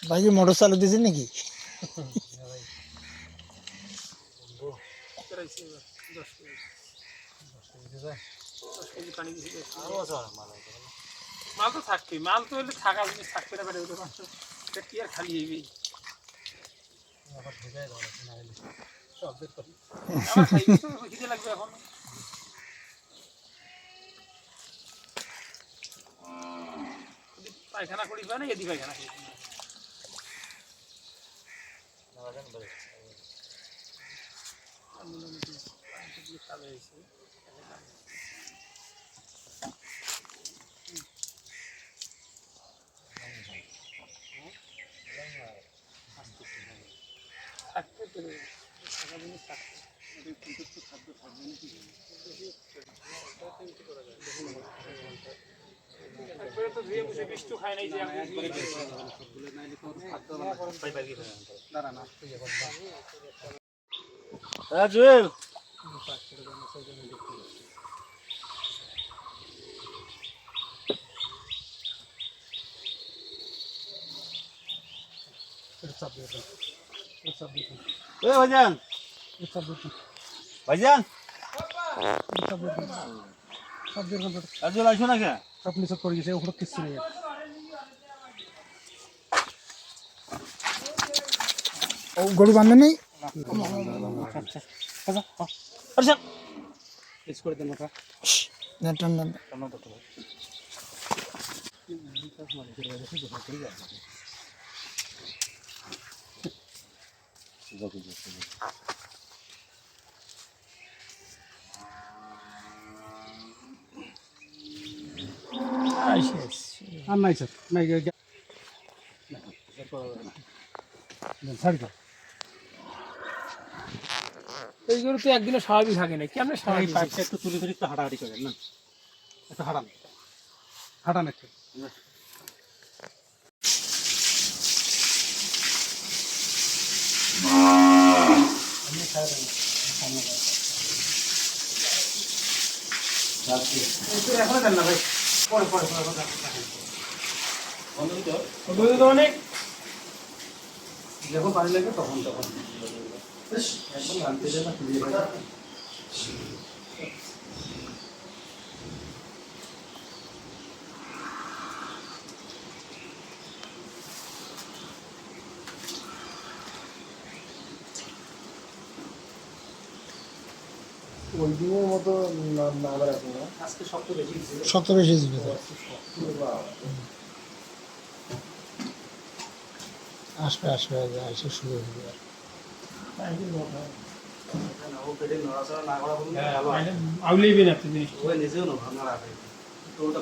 ভাই কি মোটর চালু দিয়েছেন নাকি? মাল তো থাকবে, মাল তো হলে থাকা জিনিস থাকবে না বেড়ে কি আর খালি হইবে লাগবে এখন পায়খানা করিস না এদি পায়খানা জুয়েল ভাইজান ভাইজান জুয়েল আসো না কে সব নিচে পড়ে গেছে ওখানে কিছু নেই ও গরু বাঁধে নেই? করে দেন ওটা টান টান আর নাই স্যার নাই ছাড়ি দাও এইগুলো তো একদিনে স্বাভাবিক থাকে না কেমন স্বাভাবিক পাইপটা একটু তুলে ধরে একটু হাঁটাহাঁটি করেন না একটু হাঁটান হাঁটান একটু এখন দেন না ভাই পরে পরে অনেক যখন পানি লাগবে তখন তখন একদম আনতে দেয় না খুঁজে পাই ওই দিনের মতো আবার এখন আজকে শক্ত বেশি শক্ত বেশি দিবে আসবে আসবে এসে শুরু হবে আউলেই বেন আপনি নিজেও না ভাবনা রাখে তো ওটা